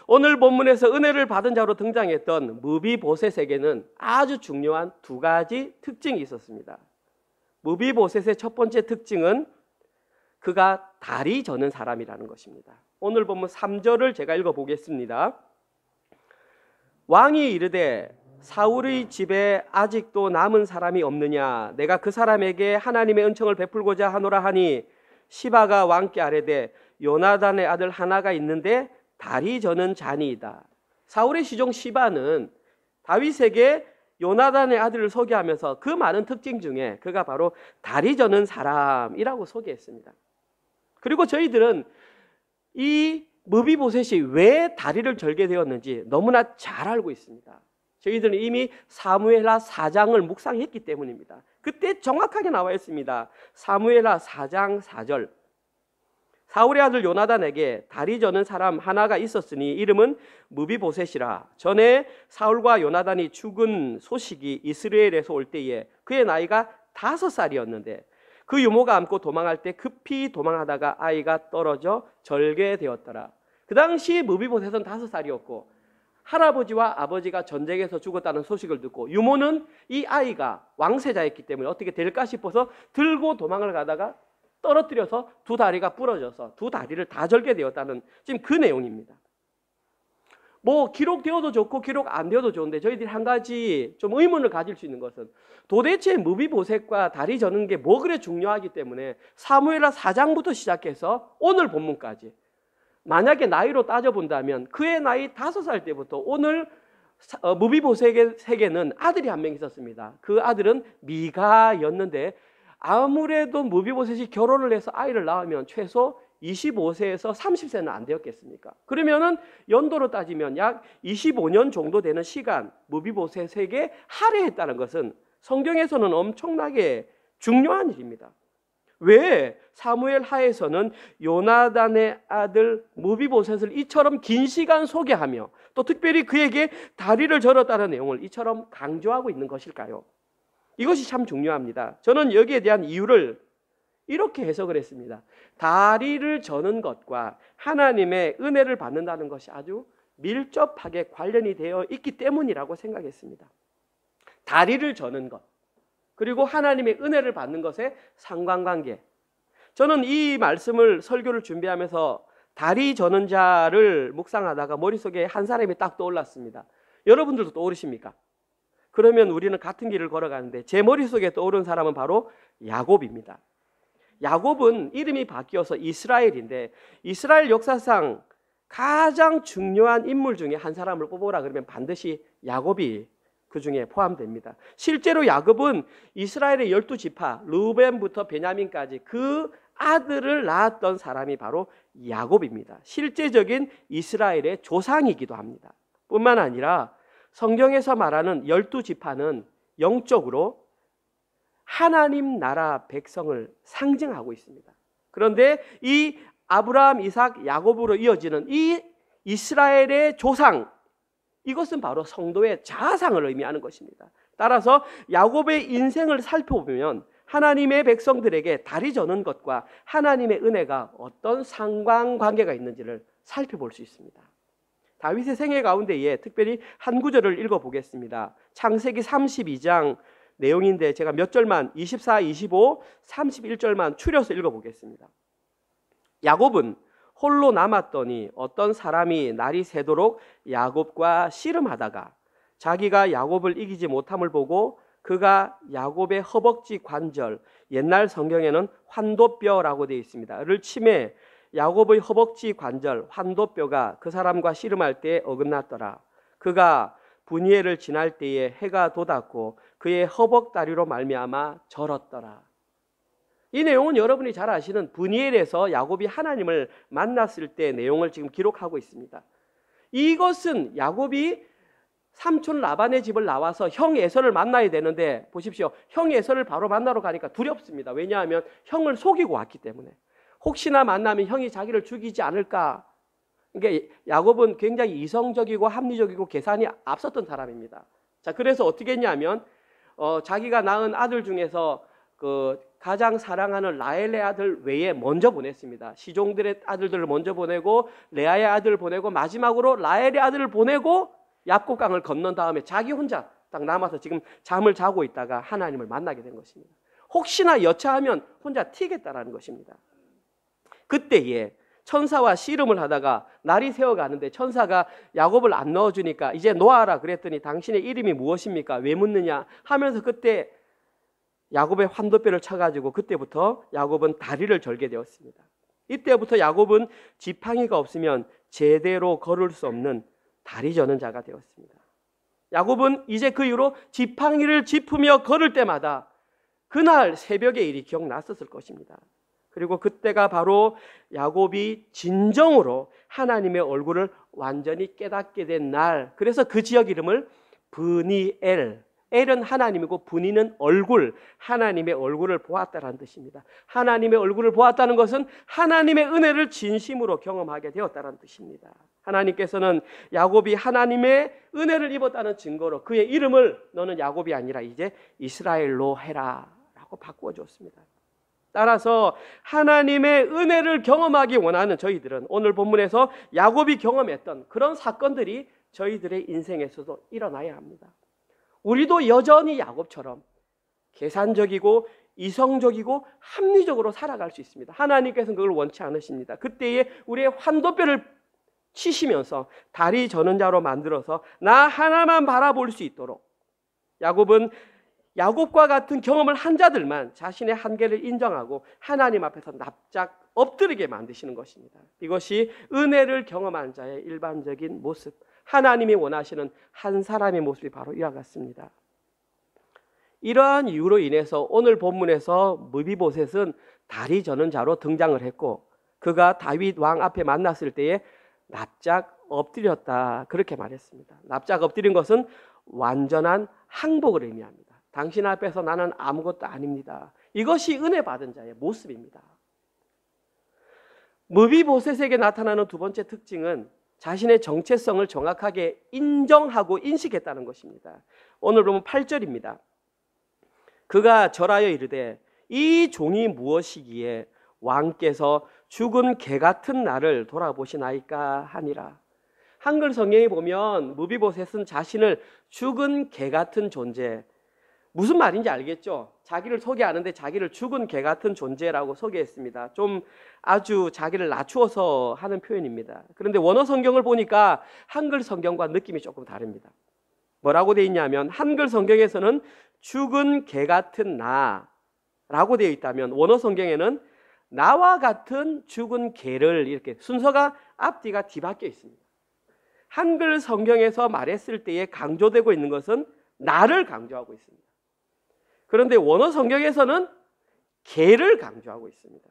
오늘 본문에서 은혜를 받은 자로 등장했던 무비보셋에게는 아주 중요한 두 가지 특징이 있었습니다. 무비보셋의 첫 번째 특징은 그가 다리 저는 사람이라는 것입니다. 오늘 본문 3절을 제가 읽어보겠습니다. 왕이 이르되 사울의 집에 아직도 남은 사람이 없느냐? 내가 그 사람에게 하나님의 은총을 베풀고자 하노라 하니 시바가 왕께 아뢰되 요나단의 아들 하나가 있는데 다리 저는 자니이다. 사울의 시종 시바는 다윗에게 요나단의 아들을 소개하면서 그 많은 특징 중에 그가 바로 다리 저는 사람이라고 소개했습니다. 그리고 저희들은 이 무비보셋이 왜 다리를 절게 되었는지 너무나 잘 알고 있습니다. 저희들은 이미 사무엘하 4장을 묵상했기 때문입니다. 그때 정확하게 나와 있습니다. 사무엘하 4장 4절. 사울의 아들 요나단에게 다리 저는 사람 하나가 있었으니 이름은 무비보셋이라. 전에 사울과 요나단이 죽은 소식이 이스라엘에서 올 때에 그의 나이가 5살이었는데 그 유모가 안고 도망할 때 급히 도망하다가 아이가 떨어져 절게 되었더라. 그 당시 무비보셋은 5살이었고 할아버지와 아버지가 전쟁에서 죽었다는 소식을 듣고 유모는 이 아이가 왕세자였기 때문에 어떻게 될까 싶어서 들고 도망을 가다가 떨어뜨려서 두 다리가 부러져서 두 다리를 다 절게 되었다는 지금 그 내용입니다. 뭐 기록되어도 좋고 기록 안 되어도 좋은데 저희들이 한 가지 좀 의문을 가질 수 있는 것은 도대체 무비보셋과 다리 저는 게 뭐 그래 중요하기 때문에 사무엘하 4장부터 시작해서 오늘 본문까지 만약에 나이로 따져본다면 그의 나이 5살 때부터 오늘 무비보셋에게는 아들이 한 명 있었습니다. 그 아들은 미가였는데 아무래도 무비보셋이 결혼을 해서 아이를 낳으면 최소 25세에서 30세는 안 되었겠습니까? 그러면은 연도로 따지면 약 25년 정도 되는 시간 무비보셋에게 할애했다는 것은 성경에서는 엄청나게 중요한 일입니다. 왜 사무엘 하에서는 요나단의 아들 무비보셋을 이처럼 긴 시간 소개하며 또 특별히 그에게 다리를 절었다는 내용을 이처럼 강조하고 있는 것일까요? 이것이 참 중요합니다. 저는 여기에 대한 이유를 이렇게 해석을 했습니다. 다리를 저는 것과 하나님의 은혜를 받는다는 것이 아주 밀접하게 관련이 되어 있기 때문이라고 생각했습니다. 다리를 저는 것 그리고 하나님의 은혜를 받는 것의 상관관계. 저는 이 말씀을 설교를 준비하면서 다리 저는 자를 묵상하다가 머릿속에 한 사람이 딱 떠올랐습니다. 여러분들도 떠오르십니까? 그러면 우리는 같은 길을 걸어가는데 제 머릿속에 떠오른 사람은 바로 야곱입니다. 야곱은 이름이 바뀌어서 이스라엘인데 이스라엘 역사상 가장 중요한 인물 중에 한 사람을 뽑으라 그러면 반드시 야곱이 그 중에 포함됩니다. 실제로 야곱은 이스라엘의 12지파 르우벤부터 베냐민까지 그 아들을 낳았던 사람이 바로 야곱입니다. 실제적인 이스라엘의 조상이기도 합니다. 뿐만 아니라 성경에서 말하는 12지파는 영적으로 하나님 나라 백성을 상징하고 있습니다. 그런데 이 아브라함, 이삭, 야곱으로 이어지는 이 이스라엘의 조상, 이것은 바로 성도의 자상을 의미하는 것입니다. 따라서 야곱의 인생을 살펴보면 하나님의 백성들에게 다리 저는 것과 하나님의 은혜가 어떤 상관관계가 있는지를 살펴볼 수 있습니다. 다윗의 생애 가운데에 특별히 한 구절을 읽어보겠습니다. 창세기 32장 내용인데 제가 몇 절만 24, 25, 31절만 추려서 읽어보겠습니다. 야곱은 홀로 남았더니 어떤 사람이 날이 새도록 야곱과 씨름하다가 자기가 야곱을 이기지 못함을 보고 그가 야곱의 허벅지 관절, 옛날 성경에는 환도뼈라고 되어 있습니다. 를 치매 야곱의 허벅지 관절, 환도뼈가 그 사람과 씨름할 때에 어긋났더라. 그가 분이엘을 지날 때에 해가 돋았고 그의 허벅다리로 말미암아 절었더라. 이 내용은 여러분이 잘 아시는 분이엘에서 야곱이 하나님을 만났을 때 내용을 지금 기록하고 있습니다. 이것은 야곱이 삼촌 라반의 집을 나와서 형 에서를 만나야 되는데 보십시오. 형 에서를 바로 만나러 가니까 두렵습니다. 왜냐하면 형을 속이고 왔기 때문에. 혹시나 만나면 형이 자기를 죽이지 않을까. 그러니까 야곱은 굉장히 이성적이고 합리적이고 계산이 앞섰던 사람입니다. 자, 그래서 어떻게 했냐면 자기가 낳은 아들 중에서 그 가장 사랑하는 라헬의 아들 외에 먼저 보냈습니다. 시종들의 아들들을 먼저 보내고 레아의 아들을 보내고 마지막으로 라헬의 아들을 보내고 야복강을 건넌 다음에 자기 혼자 딱 남아서 지금 잠을 자고 있다가 하나님을 만나게 된 것입니다. 혹시나 여차하면 혼자 튀겠다라는 것입니다. 그때에 천사와 씨름을 하다가 날이 새어가는데 천사가 야곱을 안 넣어주니까 이제 놓아라 그랬더니 당신의 이름이 무엇입니까? 왜 묻느냐 하면서 그때 야곱의 환도뼈를 쳐가지고 그때부터 야곱은 다리를 절게 되었습니다. 이때부터 야곱은 지팡이가 없으면 제대로 걸을 수 없는 다리 저는 자가 되었습니다. 야곱은 이제 그 이후로 지팡이를 짚으며 걸을 때마다 그날 새벽의 일이 기억났었을 것입니다. 그리고 그때가 바로 야곱이 진정으로 하나님의 얼굴을 완전히 깨닫게 된 날. 그래서 그 지역 이름을 브니엘, 엘은 하나님이고 브니는 얼굴, 하나님의 얼굴을 보았다라는 뜻입니다. 하나님의 얼굴을 보았다는 것은 하나님의 은혜를 진심으로 경험하게 되었다는 뜻입니다. 하나님께서는 야곱이 하나님의 은혜를 입었다는 증거로 그의 이름을 너는 야곱이 아니라 이제 이스라엘로 해라 라고 바꾸어 주었습니다. 따라서 하나님의 은혜를 경험하기 원하는 저희들은 오늘 본문에서 야곱이 경험했던 그런 사건들이 저희들의 인생에서도 일어나야 합니다. 우리도 여전히 야곱처럼 계산적이고 이성적이고 합리적으로 살아갈 수 있습니다. 하나님께서는 그걸 원치 않으십니다. 그때에 우리의 환도뼈를 치시면서 다리 저는 자로 만들어서 나 하나만 바라볼 수 있도록 야곱은 야곱과 같은 경험을 한 자들만 자신의 한계를 인정하고 하나님 앞에서 납작 엎드리게 만드시는 것입니다. 이것이 은혜를 경험한 자의 일반적인 모습, 하나님이 원하시는 한 사람의 모습이 바로 이와 같습니다. 이러한 이유로 인해서 오늘 본문에서 무비보셋은 다리 저는 자로 등장을 했고 그가 다윗 왕 앞에 만났을 때에 납작 엎드렸다 그렇게 말했습니다. 납작 엎드린 것은 완전한 항복을 의미합니다. 당신 앞에서 나는 아무것도 아닙니다. 이것이 은혜 받은 자의 모습입니다. 무비보셋에게 나타나는 두 번째 특징은 자신의 정체성을 정확하게 인정하고 인식했다는 것입니다. 오늘 보면 8절입니다. 그가 절하여 이르되 이 종이 무엇이기에 왕께서 죽은 개 같은 나를 돌아보시나이까 하니라. 한글 성경에 보면 무비보셋은 자신을 죽은 개 같은 존재, 무슨 말인지 알겠죠? 자기를 소개하는데 자기를 죽은 개 같은 존재라고 소개했습니다. 좀 아주 자기를 낮추어서 하는 표현입니다. 그런데 원어 성경을 보니까 한글 성경과 느낌이 조금 다릅니다. 뭐라고 되어 있냐면 한글 성경에서는 죽은 개 같은 나라고 되어 있다면 원어 성경에는 나와 같은 죽은 개를 이렇게 순서가 앞뒤가 뒤바뀌어 있습니다. 한글 성경에서 말했을 때에 강조되고 있는 것은 나를 강조하고 있습니다. 그런데 원어 성경에서는 개를 강조하고 있습니다.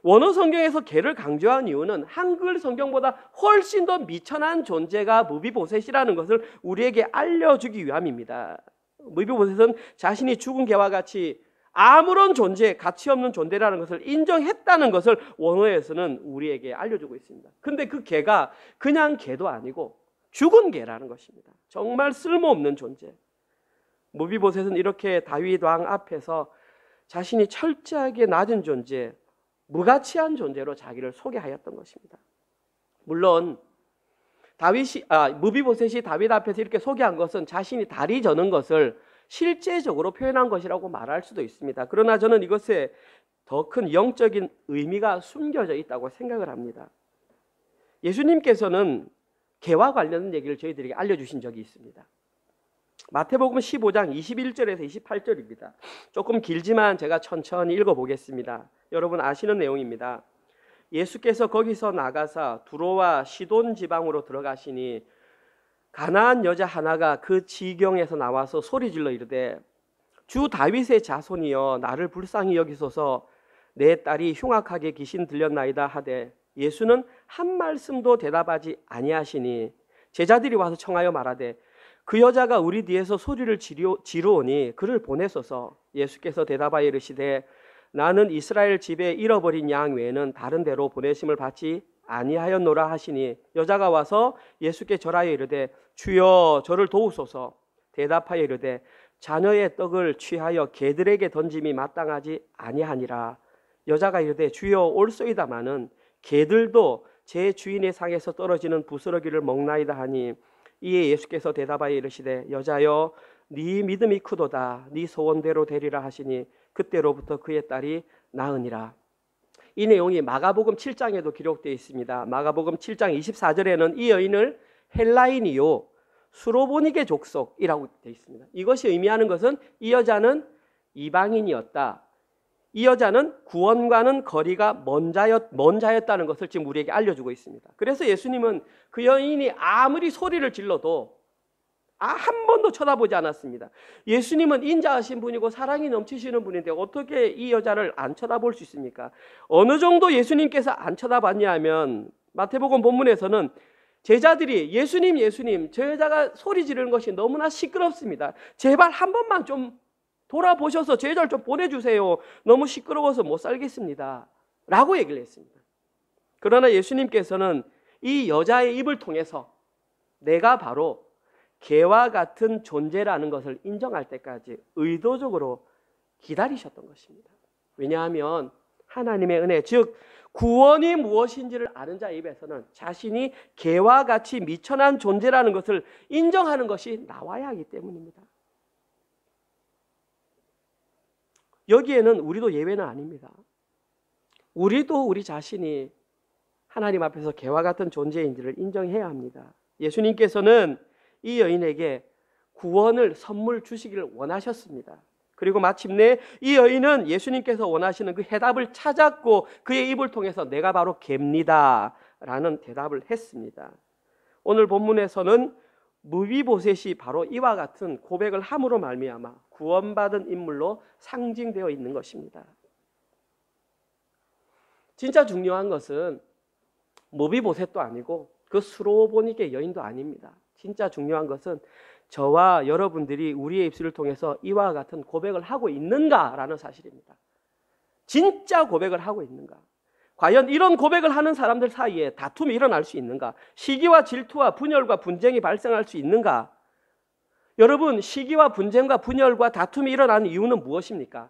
원어 성경에서 개를 강조한 이유는 한글 성경보다 훨씬 더 미천한 존재가 무비보셋이라는 것을 우리에게 알려주기 위함입니다. 무비보셋은 자신이 죽은 개와 같이 아무런 존재, 가치 없는 존재라는 것을 인정했다는 것을 원어에서는 우리에게 알려주고 있습니다. 근데 그 개가 그냥 개도 아니고 죽은 개라는 것입니다. 정말 쓸모없는 존재. 무비보셋은 이렇게 다윗 왕 앞에서 자신이 철저하게 낮은 존재, 무가치한 존재로 자기를 소개하였던 것입니다. 물론 무비보셋이 다윗 앞에서 이렇게 소개한 것은 자신이 다리 저는 것을 실제적으로 표현한 것이라고 말할 수도 있습니다. 그러나 저는 이것에 더 큰 영적인 의미가 숨겨져 있다고 생각을 합니다. 예수님께서는 개와 관련된 얘기를 저희들에게 알려주신 적이 있습니다. 마태복음 15장 21절에서 28절입니다. 조금 길지만 제가 천천히 읽어보겠습니다. 여러분 아시는 내용입니다. 예수께서 거기서 나가사 두로와 시돈 지방으로 들어가시니 가나안 여자 하나가 그 지경에서 나와서 소리질러 이르되 주 다윗의 자손이여 나를 불쌍히 여기소서 내 딸이 흉악하게 귀신 들렸나이다 하되 예수는 한 말씀도 대답하지 아니하시니 제자들이 와서 청하여 말하되 그 여자가 우리 뒤에서 소리를 지르오니 그를 보내소서. 예수께서 대답하여 이르시되 나는 이스라엘 집에 잃어버린 양 외에는 다른 데로 보내심을 받지 아니하였노라 하시니 여자가 와서 예수께 절하여 이르되 주여 저를 도우소서. 대답하여 이르되 자녀의 떡을 취하여 개들에게 던짐이 마땅하지 아니하니라. 여자가 이르되 주여 올소이다마는 개들도 제 주인의 상에서 떨어지는 부스러기를 먹나이다 하니 이에 예수께서 대답하여 이르시되 여자여 네 믿음이 크도다. 네 소원대로 되리라 하시니 그때로부터 그의 딸이 나으니라. 이 내용이 마가복음 7장에도 기록되어 있습니다. 마가복음 7장 24절에는 이 여인을 헬라인이요 수로보니게 족속이라고 되어 있습니다. 이것이 의미하는 것은 이 여자는 이방인이었다. 이 여자는 구원과는 거리가 먼 자였다는 것을 지금 우리에게 알려주고 있습니다. 그래서 예수님은 그 여인이 아무리 소리를 질러도 한 번도 쳐다보지 않았습니다. 예수님은 인자하신 분이고 사랑이 넘치시는 분인데 어떻게 이 여자를 안 쳐다볼 수 있습니까? 어느 정도 예수님께서 안 쳐다봤냐 하면 마태복음 본문에서는 제자들이 예수님 저 여자가 소리 지르는 것이 너무나 시끄럽습니다. 제발 한 번만 좀 돌아보셔서 저 여자를 좀 보내주세요. 너무 시끄러워서 못 살겠습니다 라고 얘기를 했습니다. 그러나 예수님께서는 이 여자의 입을 통해서 내가 바로 개와 같은 존재라는 것을 인정할 때까지 의도적으로 기다리셨던 것입니다. 왜냐하면 하나님의 은혜, 즉 구원이 무엇인지를 아는 자의 입에서는 자신이 개와 같이 미천한 존재라는 것을 인정하는 것이 나와야 하기 때문입니다. 여기에는 우리도 예외는 아닙니다. 우리도 우리 자신이 하나님 앞에서 개와 같은 존재인지를 인정해야 합니다. 예수님께서는 이 여인에게 구원을 선물 주시기를 원하셨습니다. 그리고 마침내 이 여인은 예수님께서 원하시는 그 해답을 찾았고 그의 입을 통해서 내가 바로 개입니다 라는 대답을 했습니다. 오늘 본문에서는 무비보셋이 바로 이와 같은 고백을 함으로 말미암아 구원받은 인물로 상징되어 있는 것입니다. 진짜 중요한 것은 무비보셋도 아니고 그 수로보니게 여인도 아닙니다. 진짜 중요한 것은 저와 여러분들이 우리의 입술을 통해서 이와 같은 고백을 하고 있는가라는 사실입니다. 진짜 고백을 하고 있는가? 과연 이런 고백을 하는 사람들 사이에 다툼이 일어날 수 있는가? 시기와 질투와 분열과 분쟁이 발생할 수 있는가? 여러분, 시기와 분쟁과 분열과 다툼이 일어나는 이유는 무엇입니까?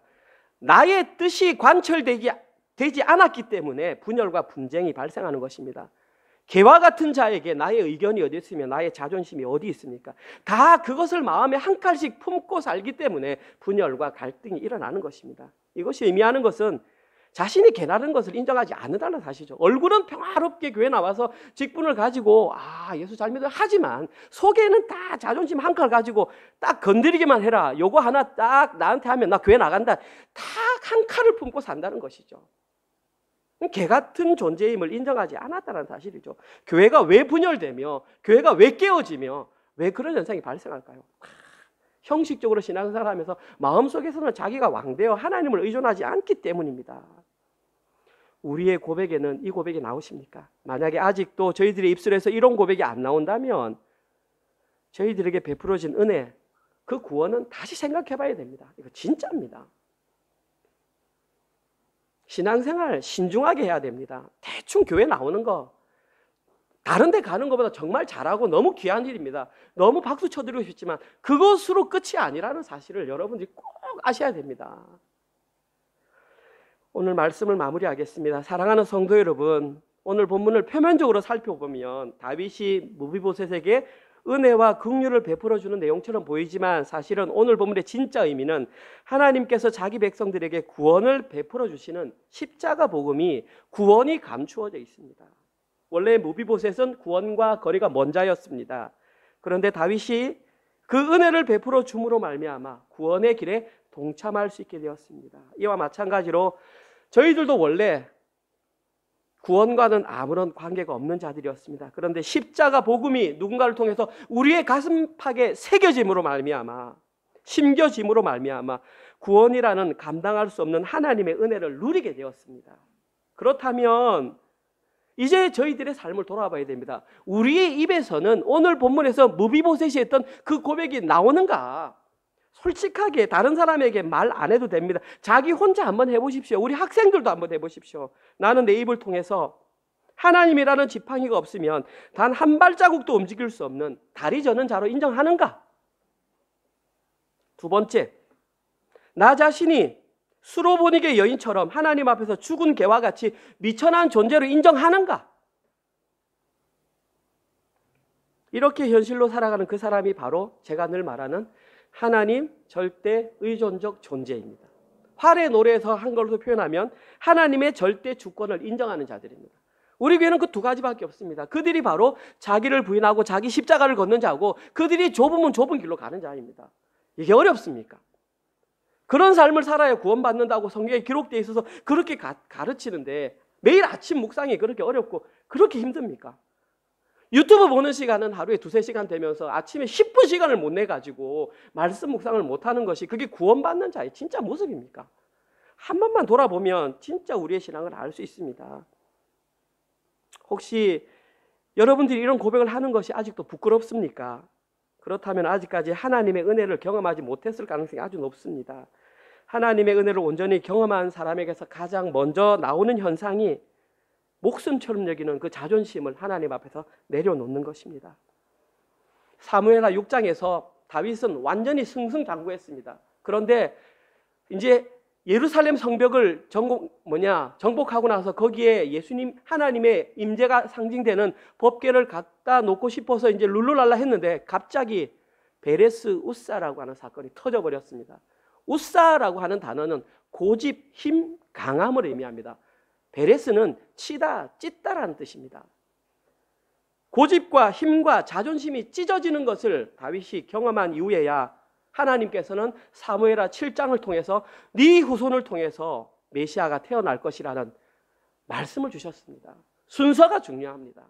나의 뜻이 관철되지 않았기 때문에 분열과 분쟁이 발생하는 것입니다. 개와 같은 자에게 나의 의견이 어디 있으며 나의 자존심이 어디 있습니까? 다 그것을 마음에 한 칼씩 품고 살기 때문에 분열과 갈등이 일어나는 것입니다. 이것이 의미하는 것은 자신이 개나른 것을 인정하지 않는다는 사실이죠. 얼굴은 평화롭게 교회 나와서 직분을 가지고 예수 잘 믿어 하지만 속에는 다 자존심 한 칼 가지고 딱 건드리기만 해라. 요거 하나 딱 나한테 하면 나 교회 나간다. 딱 한 칼을 품고 산다는 것이죠. 개 같은 존재임을 인정하지 않았다는 사실이죠. 교회가 왜 분열되며 교회가 왜 깨어지며 왜 그런 현상이 발생할까요? 형식적으로 신앙생활을 하면서 마음속에서는 자기가 왕되어 하나님을 의존하지 않기 때문입니다. 우리의 고백에는 이 고백이 나오십니까? 만약에 아직도 저희들의 입술에서 이런 고백이 안 나온다면 저희들에게 베풀어진 은혜, 그 구원은 다시 생각해 봐야 됩니다. 이거 진짜입니다. 신앙생활 신중하게 해야 됩니다. 대충 교회 나오는 거 다른 데 가는 것보다 정말 잘하고 너무 귀한 일입니다. 너무 박수 쳐드리고 싶지만 그것으로 끝이 아니라는 사실을 여러분들이 꼭 아셔야 됩니다. 오늘 말씀을 마무리하겠습니다. 사랑하는 성도 여러분, 오늘 본문을 표면적으로 살펴보면 다윗이 무비보셋에게 은혜와 긍휼을 베풀어주는 내용처럼 보이지만 사실은 오늘 본문의 진짜 의미는 하나님께서 자기 백성들에게 구원을 베풀어 주시는 십자가 복음이 구원이 감추어져 있습니다. 원래 무비보셋은 구원과 거리가 먼 자였습니다. 그런데 다윗이 그 은혜를 베풀어 줌으로 말미암아 구원의 길에 동참할 수 있게 되었습니다. 이와 마찬가지로 저희들도 원래 구원과는 아무런 관계가 없는 자들이었습니다. 그런데 십자가 복음이 누군가를 통해서 우리의 가슴팍에 새겨짐으로 말미암아, 심겨짐으로 말미암아 구원이라는 감당할 수 없는 하나님의 은혜를 누리게 되었습니다. 그렇다면 이제 저희들의 삶을 돌아봐야 됩니다. 우리의 입에서는 오늘 본문에서 무비보셋이 했던 그 고백이 나오는가? 솔직하게 다른 사람에게 말 안 해도 됩니다. 자기 혼자 한번 해보십시오. 우리 학생들도 한번 해보십시오. 나는 내 입을 통해서 하나님이라는 지팡이가 없으면 단 한 발자국도 움직일 수 없는 다리 저는 자로 인정하는가? 두 번째, 나 자신이 수로보니게 여인처럼 하나님 앞에서 죽은 개와 같이 미천한 존재로 인정하는가? 이렇게 현실로 살아가는 그 사람이 바로 제가 늘 말하는 하나님 절대 의존적 존재입니다. 활의 노래에서 한 걸로 표현하면 하나님의 절대 주권을 인정하는 자들입니다. 우리 교회는 그 두 가지밖에 없습니다. 그들이 바로 자기를 부인하고 자기 십자가를 걷는 자고, 그들이 좁으면 좁은 길로 가는 자입니다. 이게 어렵습니까? 그런 삶을 살아야 구원받는다고 성경에 기록되어 있어서 그렇게 가르치는데 매일 아침 묵상이 그렇게 어렵고 그렇게 힘듭니까? 유튜브 보는 시간은 하루에 2-3시간 되면서 아침에 10분 시간을 못 내가지고 말씀 묵상을 못하는 것이 그게 구원받는 자의 진짜 모습입니까? 한 번만 돌아보면 진짜 우리의 신앙을 알 수 있습니다. 혹시 여러분들이 이런 고백을 하는 것이 아직도 부끄럽습니까? 그렇다면 아직까지 하나님의 은혜를 경험하지 못했을 가능성이 아주 높습니다. 하나님의 은혜를 온전히 경험한 사람에게서 가장 먼저 나오는 현상이 목숨처럼 여기는 그 자존심을 하나님 앞에서 내려놓는 것입니다. 사무엘하 6장에서 다윗은 완전히 승승장구했습니다. 그런데 이제 예루살렘 성벽을 정복하고 나서 거기에 예수님 하나님의 임재가 상징되는 법궤를 갖다 놓고 싶어서 이제 룰루랄라 했는데 갑자기 베레스 우사라고 하는 사건이 터져버렸습니다. 우사라고 하는 단어는 고집, 힘, 강함을 의미합니다. 베레스는 치다, 찢다라는 뜻입니다. 고집과 힘과 자존심이 찢어지는 것을 다윗이 경험한 이후에야 하나님께서는 사무엘하 7장을 통해서 네 후손을 통해서 메시아가 태어날 것이라는 말씀을 주셨습니다. 순서가 중요합니다.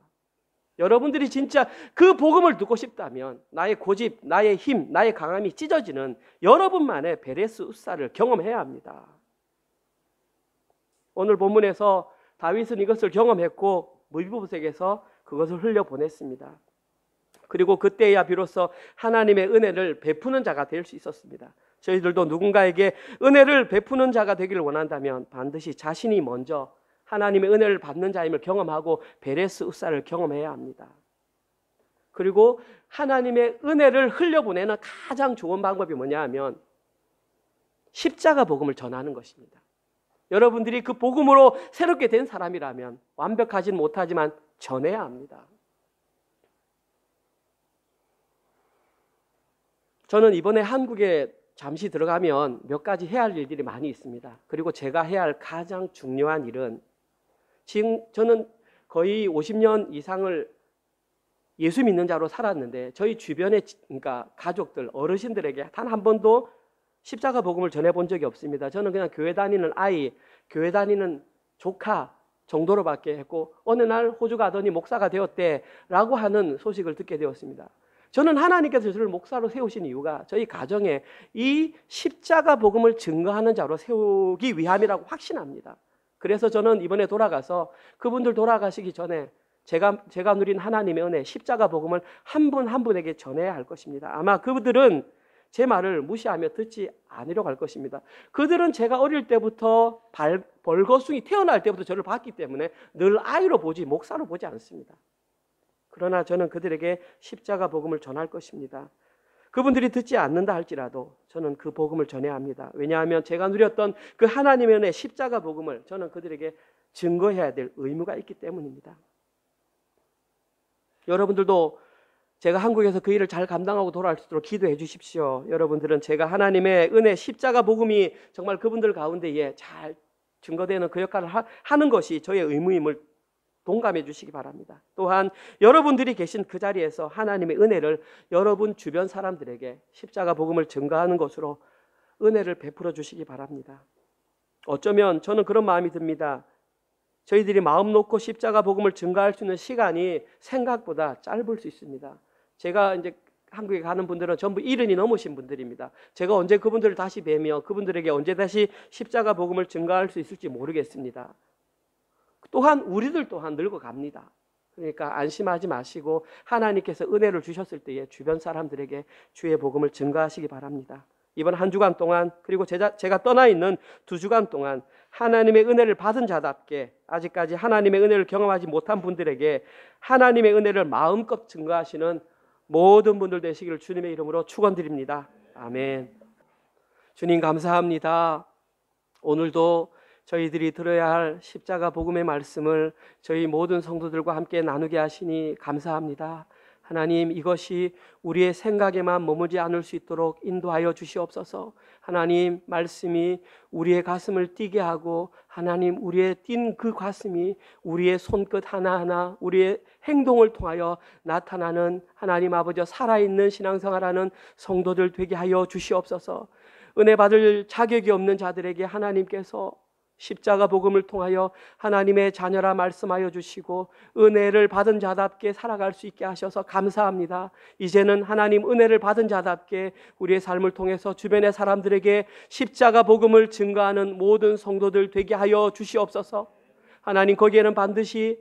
여러분들이 진짜 그 복음을 듣고 싶다면 나의 고집, 나의 힘, 나의 강함이 찢어지는 여러분만의 베레스 우사를 경험해야 합니다. 오늘 본문에서 다윗은 이것을 경험했고 무비보셋에게서 그것을 흘려보냈습니다. 그리고 그때야 비로소 하나님의 은혜를 베푸는 자가 될 수 있었습니다. 저희들도 누군가에게 은혜를 베푸는 자가 되기를 원한다면 반드시 자신이 먼저 하나님의 은혜를 받는 자임을 경험하고 베레스 우사를 경험해야 합니다. 그리고 하나님의 은혜를 흘려보내는 가장 좋은 방법이 뭐냐 하면 십자가 복음을 전하는 것입니다. 여러분들이 그 복음으로 새롭게 된 사람이라면 완벽하진 못하지만 전해야 합니다. 저는 이번에 한국에 잠시 들어가면 몇 가지 해야 할 일들이 많이 있습니다. 그리고 제가 해야 할 가장 중요한 일은 지금 저는 거의 50년 이상을 예수 믿는 자로 살았는데 저희 주변의 그러니까 가족들, 어르신들에게 단 한 번도 십자가 복음을 전해본 적이 없습니다. 저는 그냥 교회 다니는 아이, 교회 다니는 조카 정도로밖에 했고 어느 날 호주 가더니 목사가 되었대라고 하는 소식을 듣게 되었습니다. 저는 하나님께서 저를 목사로 세우신 이유가 저희 가정에 이 십자가 복음을 증거하는 자로 세우기 위함이라고 확신합니다. 그래서 저는 이번에 돌아가서 그분들 돌아가시기 전에 제가 누린 하나님의 은혜, 십자가 복음을 한 분 한 분에게 전해야 할 것입니다. 아마 그들은 제 말을 무시하며 듣지 않으려고 할 것입니다. 그들은 제가 어릴 때부터 벌거숭이 태어날 때부터 저를 봤기 때문에 늘 아이로 보지 목사로 보지 않습니다. 그러나 저는 그들에게 십자가 복음을 전할 것입니다. 그분들이 듣지 않는다 할지라도 저는 그 복음을 전해야 합니다. 왜냐하면 제가 누렸던 그 하나님의 은혜 십자가 복음을 저는 그들에게 증거해야 될 의무가 있기 때문입니다. 여러분들도 제가 한국에서 그 일을 잘 감당하고 돌아올 수 있도록 기도해 주십시오. 여러분들은 제가 하나님의 은혜 십자가 복음이 정말 그분들 가운데에 잘 증거되는 그 역할을 하는 것이 저의 의무임을 동감해 주시기 바랍니다. 또한 여러분들이 계신 그 자리에서 하나님의 은혜를 여러분 주변 사람들에게 십자가 복음을 증거하는 것으로 은혜를 베풀어 주시기 바랍니다. 어쩌면 저는 그런 마음이 듭니다. 저희들이 마음 놓고 십자가 복음을 증거할 수 있는 시간이 생각보다 짧을 수 있습니다. 제가 이제 한국에 가는 분들은 전부 70이 넘으신 분들입니다. 제가 언제 그분들을 다시 뵈며 그분들에게 언제 다시 십자가 복음을 증거할 수 있을지 모르겠습니다. 또한 우리들 또한 늙어갑니다. 그러니까 안심하지 마시고 하나님께서 은혜를 주셨을 때에 주변 사람들에게 주의 복음을 증거하시기 바랍니다. 이번 한 주간 동안 그리고 제가 떠나 있는 2주간 동안 하나님의 은혜를 받은 자답게 아직까지 하나님의 은혜를 경험하지 못한 분들에게 하나님의 은혜를 마음껏 증거하시는 모든 분들 되시기를 주님의 이름으로 축원드립니다. 아멘. 주님 감사합니다. 오늘도 저희들이 들어야 할 십자가 복음의 말씀을 저희 모든 성도들과 함께 나누게 하시니 감사합니다. 하나님, 이것이 우리의 생각에만 머물지 않을 수 있도록 인도하여 주시옵소서. 하나님, 말씀이 우리의 가슴을 뛰게 하고 하나님, 우리의 뛴 그 가슴이 우리의 손끝 하나하나 우리의 행동을 통하여 나타나는 하나님 아버지 살아있는 신앙생활하는 성도들 되게 하여 주시옵소서. 은혜 받을 자격이 없는 자들에게 하나님께서 십자가 복음을 통하여 하나님의 자녀라 말씀하여 주시고 은혜를 받은 자답게 살아갈 수 있게 하셔서 감사합니다. 이제는 하나님 은혜를 받은 자답게 우리의 삶을 통해서 주변의 사람들에게 십자가 복음을 증거하는 모든 성도들 되게 하여 주시옵소서. 하나님, 거기에는 반드시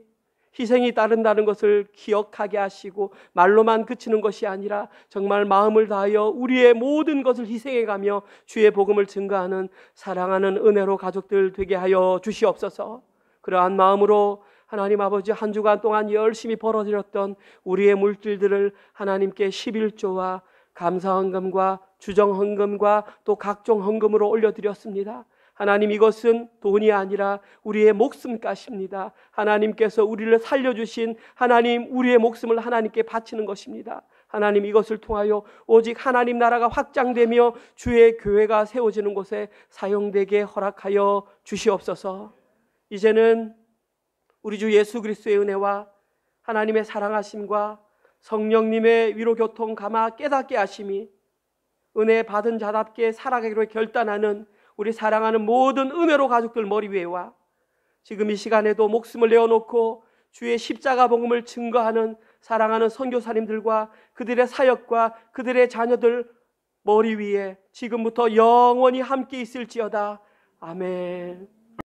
희생이 따른다는 것을 기억하게 하시고 말로만 그치는 것이 아니라 정말 마음을 다하여 우리의 모든 것을 희생해가며 주의 복음을 증거하는 사랑하는 은혜로 가족들 되게 하여 주시옵소서. 그러한 마음으로 하나님 아버지 한 주간 동안 열심히 벌어들였던 우리의 물질들을 하나님께 11조와 감사헌금과 주정헌금과 또 각종 헌금으로 올려드렸습니다. 하나님, 이것은 돈이 아니라 우리의 목숨값입니다. 하나님께서 우리를 살려주신 하나님, 우리의 목숨을 하나님께 바치는 것입니다. 하나님, 이것을 통하여 오직 하나님 나라가 확장되며 주의 교회가 세워지는 곳에 사용되게 허락하여 주시옵소서. 이제는 우리 주 예수 그리스도의 은혜와 하나님의 사랑하심과 성령님의 위로교통 감화 깨닫게 하심이 은혜 받은 자답게 살아가기로 결단하는 우리 사랑하는 모든 은혜로 가족들 머리 위에와 지금 이 시간에도 목숨을 내어놓고 주의 십자가 복음을 증거하는 사랑하는 선교사님들과 그들의 사역과 그들의 자녀들 머리 위에 지금부터 영원히 함께 있을지어다. 아멘.